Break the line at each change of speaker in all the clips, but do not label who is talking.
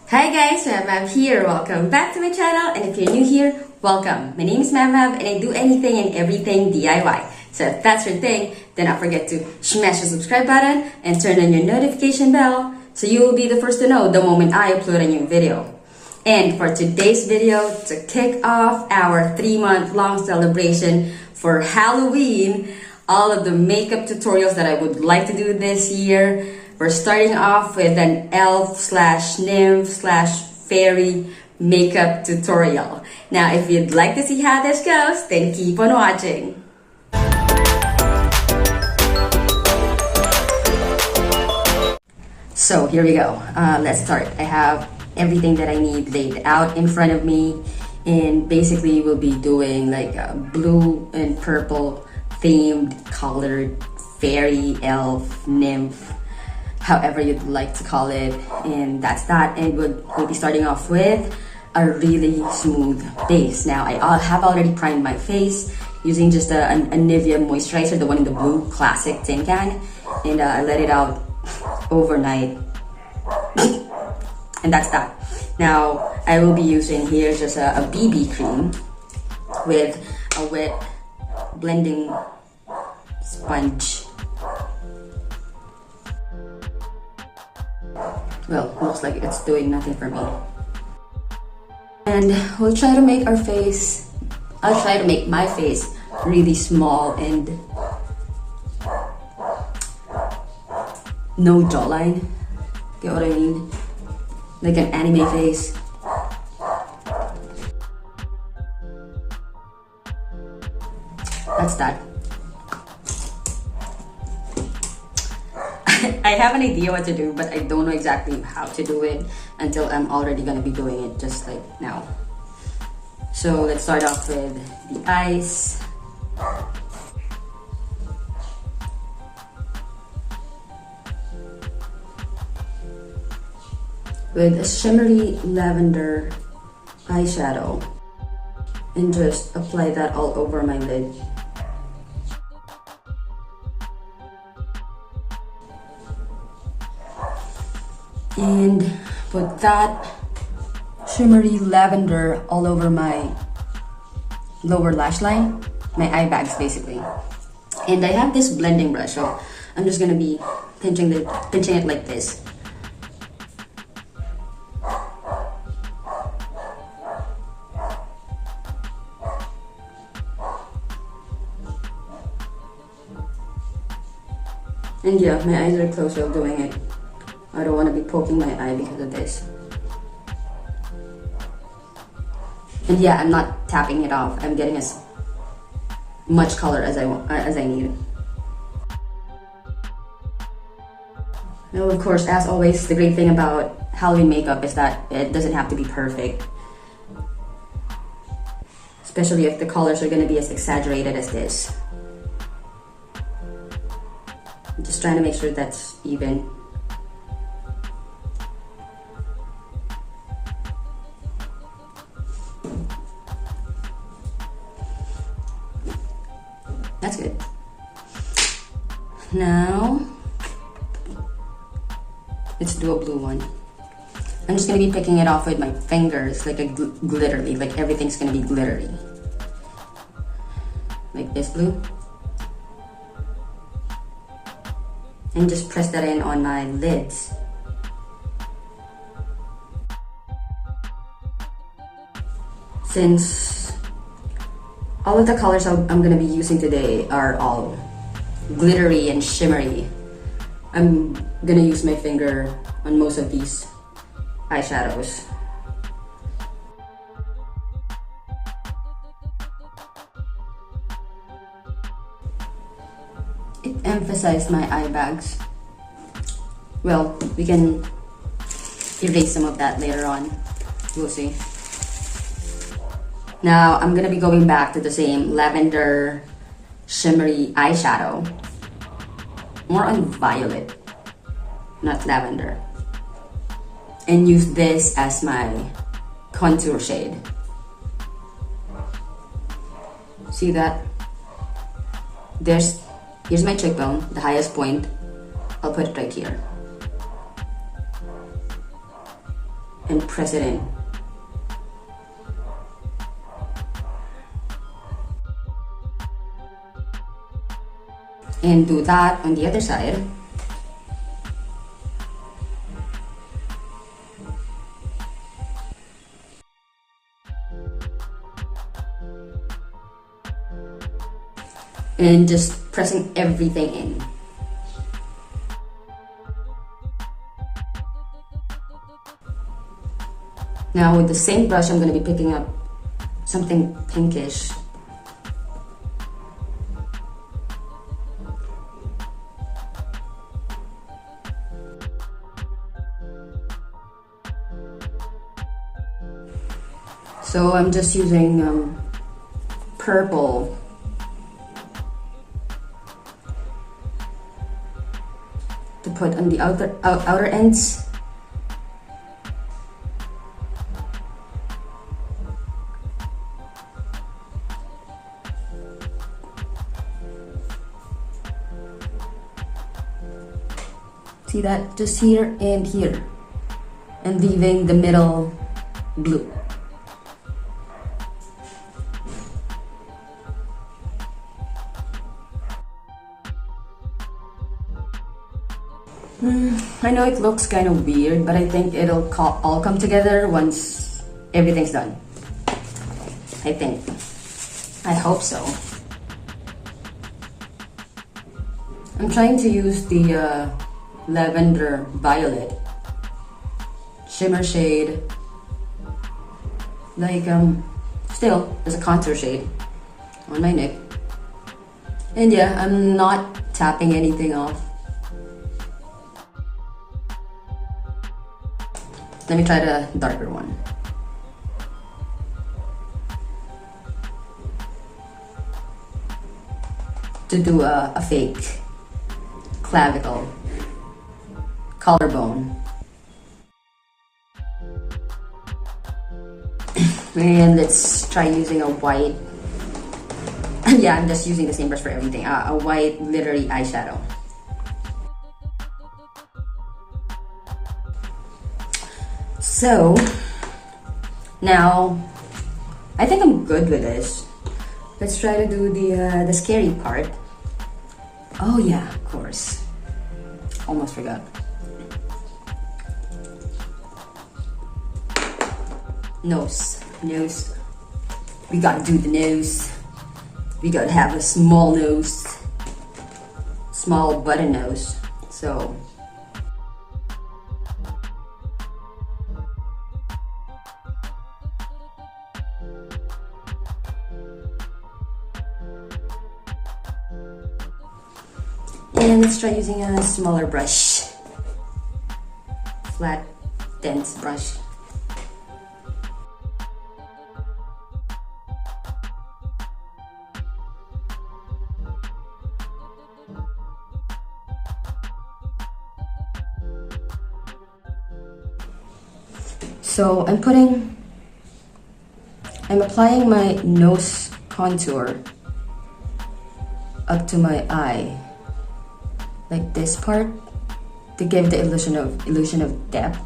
Hi guys, Mav here. Welcome back to my channel, and if you're new here, welcome. My name is Mav and I do anything and everything DIY. So if that's your thing, then don't forget to smash the subscribe button and turn on your notification bell so you will be the first to know the moment I upload a new video. And for today's video, to kick off our 3-month long celebration for Halloween, all of the makeup tutorials that I would like to do this year, we're starting off with an elf/nymph/fairy makeup tutorial. Now, if you'd like to see how this goes, then keep on watching. So here we go. Let's start. I have everything that I need laid out in front of me, and basically we'll be doing like a blue and purple themed colored fairy, elf, nymph, however you'd like to call it, and that's that. And we'll be starting off with a really smooth base. Now I have already primed my face using just a Nivea moisturizer, the one in the blue classic tin can, and I let it out overnight and that's that. Now I will be using here just a BB cream with a wet blending sponge. Well, looks like it's doing nothing for me. And we'll try to make our face, I'll try to make my face really small and no jawline. Get what I mean? Like an anime face. That's that. I have an idea what to do, but I don't know exactly how to do it until I'm already gonna be doing it just like now. So let's start off with the eyes. With a shimmery lavender eyeshadow, and just apply that all over my lid. And put that shimmery lavender all over my lower lash line, my eye bags basically. And I have this blending brush, so I'm just gonna be pinching it like this. And yeah, my eyes are closed while doing it. I don't want to be poking my eye because of this. And yeah, I'm not tapping it off. I'm getting as much color as I need. Now, of course, as always, the great thing about Halloween makeup is that it doesn't have to be perfect. Especially if the colors are going to be as exaggerated as this. I'm just trying to make sure that's even. That's good. Now, let's do a blue one. I'm just gonna be picking it off with my fingers, like a glittery, like everything's gonna be glittery. Like this blue. And just press that in on my lids. Since all of the colors I'm gonna be using today are all glittery and shimmery, I'm gonna use my finger on most of these eyeshadows. It emphasized my eye bags. Well, we can erase some of that later on. We'll see. Now, I'm gonna be going back to the same lavender shimmery eyeshadow. More on violet, not lavender. And use this as my contour shade. See that? Here's my cheekbone, the highest point. I'll put it right here. and press it in. And do that on the other side. And just pressing everything in. Now with the same brush, I'm going to be picking up something pinkish. So I'm just using purple to put on the outer ends. See that? Just here and here, and leaving the middle blue. I know it looks kind of weird, but I think it'll all come together once everything's done. I think. I hope so. I'm trying to use the lavender violet shimmer shade, like still as a contour shade on my neck. And yeah, I'm not tapping anything off. Let me try the darker one. To do a fake clavicle, collarbone. And let's try using a white, yeah, I'm just using the same brush for everything, a white glittery eyeshadow. So now I think I'm good with this. Let's try to do the scary part. Oh yeah, of course. Almost forgot. Nose. We gotta do the nose. We gotta have a small nose. Small button nose. So and let's try using a smaller brush. Flat, dense brush. So I'm applying my nose contour up to my eye, like this part, to give the illusion of depth.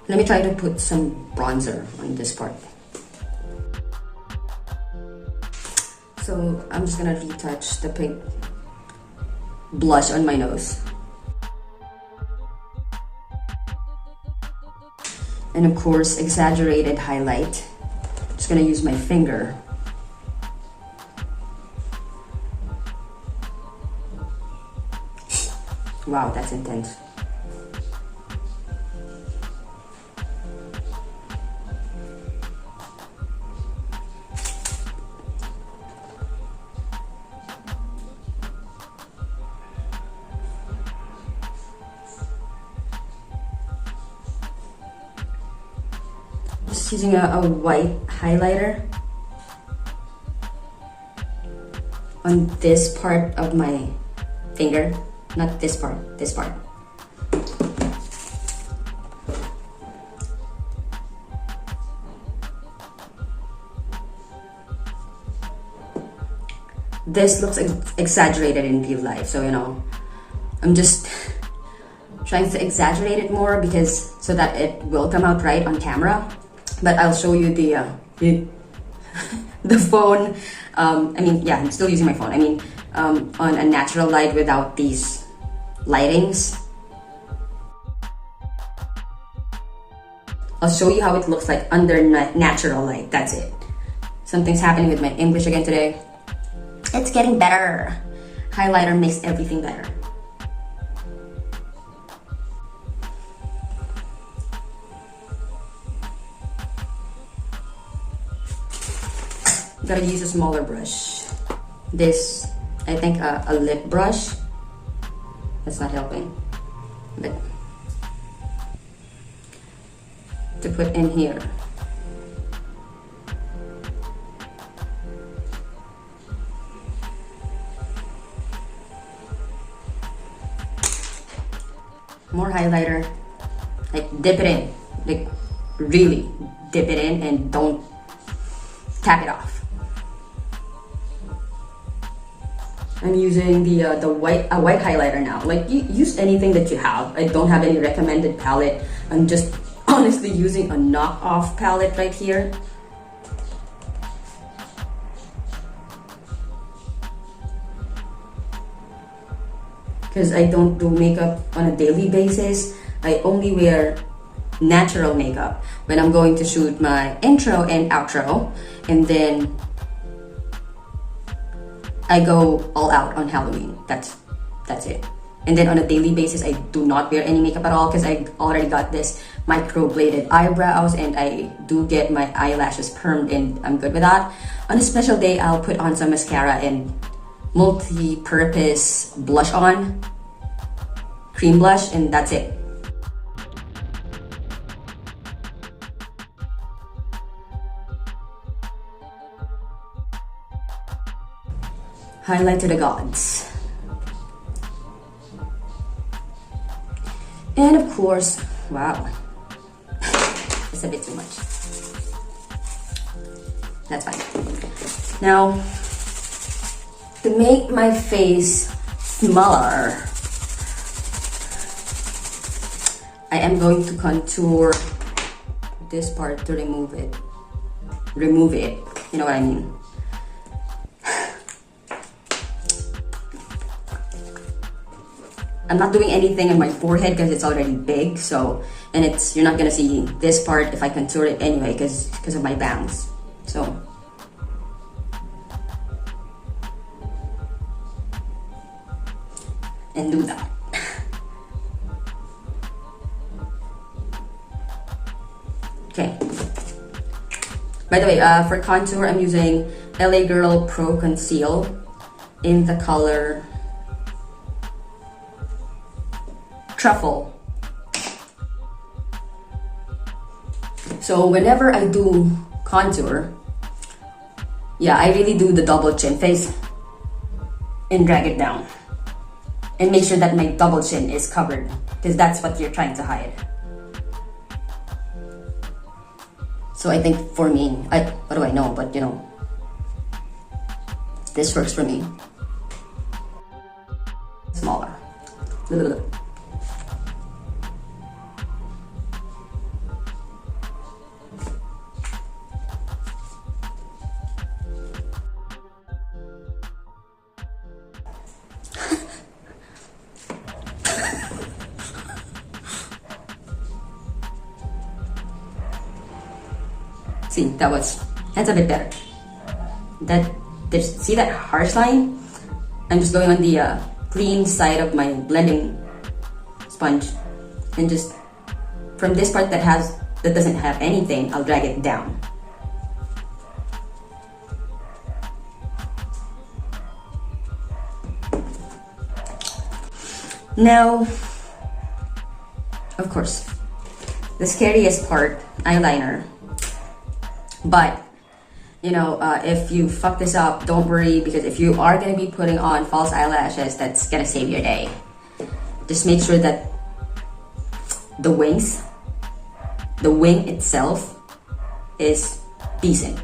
Let me try to put some bronzer on this part. So I'm just gonna retouch the pink blush on my nose. And of course, exaggerated highlight. Just gonna use my finger. Wow, that's intense. Just using a white highlighter. on this part of my finger. Not this part, this part. This looks exaggerated in real life, so you know, I'm just trying to exaggerate it more because so that it will come out right on camera. But I'll show you the phone. I mean, yeah, I'm still using my phone. I mean, on a natural light without these lightings. I'll show you how it looks like under natural light. That's it. Something's happening with my English again today. It's getting better. Highlighter makes everything better. Gotta use a smaller brush. This, I think, a lip brush. That's not helping. But to put in here. More highlighter. Like dip it in. Like really dip it in and don't tap it off. I'm using the white highlighter now. Like use anything that you have. I don't have any recommended palette. I'm just honestly using a knockoff palette right here. Because I don't do makeup on a daily basis. I only wear natural makeup when I'm going to shoot my intro and outro, and then I go all out on Halloween. That's it. And then on a daily basis, I do not wear any makeup at all because I already got this microbladed eyebrows and I do get my eyelashes permed and I'm good with that. On a special day, I'll put on some mascara and multi-purpose blush on, cream blush, and that's it. Highlight to the gods. And of course, wow, it's a bit too much. That's fine. Now, to make my face smaller, I am going to contour this part to remove it. You know what I mean? I'm not doing anything on my forehead because it's already big, so, and you're not gonna see this part if I contour it anyway because of my bangs. So and do that. Okay. By the way, for contour, I'm using LA Girl Pro Conceal in the color Truffle. So whenever I do contour, yeah, I really do the double chin face and drag it down and make sure that my double chin is covered because that's what you're trying to hide. So I think for me, what do I know, but you know, this works for me. Smaller. See, that's a bit better. See that harsh line? I'm just going on the clean side of my blending sponge and just from this part that doesn't have anything, I'll drag it down. Now, of course, the scariest part, eyeliner. But if you fuck this up, don't worry, because if you are going to be putting on false eyelashes, that's going to save your day. Just make sure that the wing itself is decent.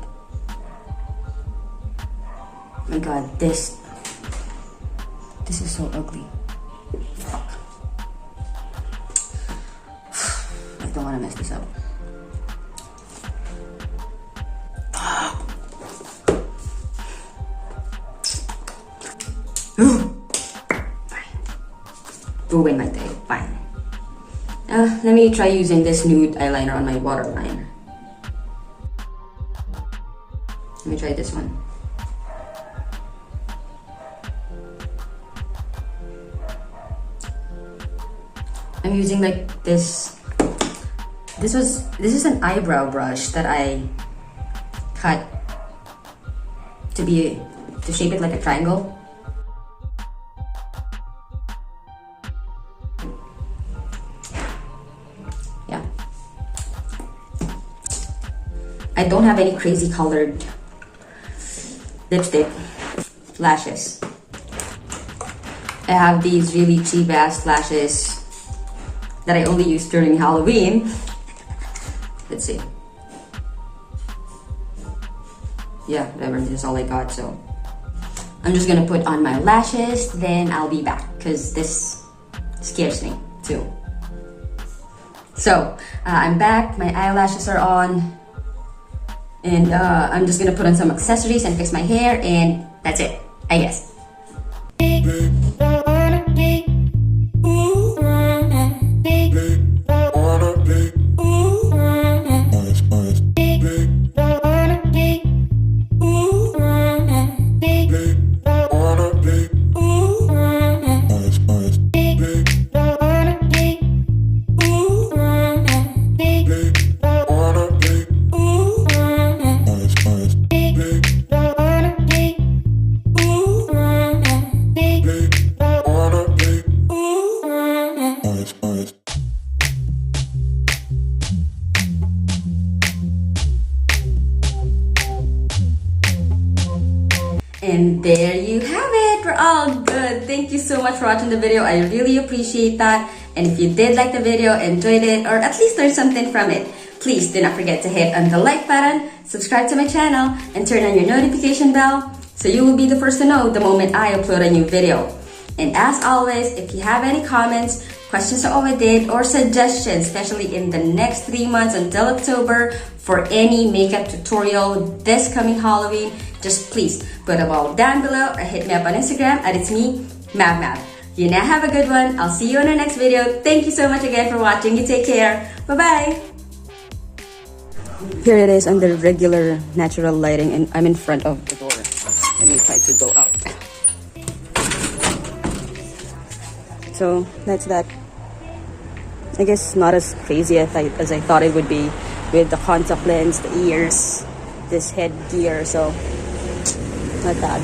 Oh my god, this is so ugly. Fuck. I don't want to mess this up. Fine. Ruin my day. Fine. Let me try using this nude eyeliner on my waterline. Let me try this one. I'm using like this. This is an eyebrow brush that I cut to shape it like a triangle. Yeah. I don't have any crazy colored lipstick lashes. I have these really cheap ass lashes that I only use during Halloween. Let's see. Yeah, whatever, this is all I got, so I'm just gonna put on my lashes, then I'll be back, because this scares me too. So, I'm back, my eyelashes are on, and I'm just gonna put on some accessories and fix my hair, and that's it, I guess. And there you have it. We're all good. Thank you so much for watching the video. I really appreciate that. And if you did like the video, enjoyed it, or at least learned something from it, please do not forget to hit on the like button, subscribe to my channel, and turn on your notification bell so you will be the first to know the moment I upload a new video. And as always, if you have any comments, questions on what I did, or suggestions, especially in the next 3 months until October for any makeup tutorial this coming Halloween, just please put them all down below or hit me up on Instagram at it's me, Mav. You now have a good one. I'll see you in our next video. Thank you so much again for watching. You take care. Bye-bye. Here it is under regular natural lighting, and I'm in front of the door. Let me try to go up. So that's that. I guess not as crazy as I thought it would be with the contact lens, the ears, this headgear, so not bad.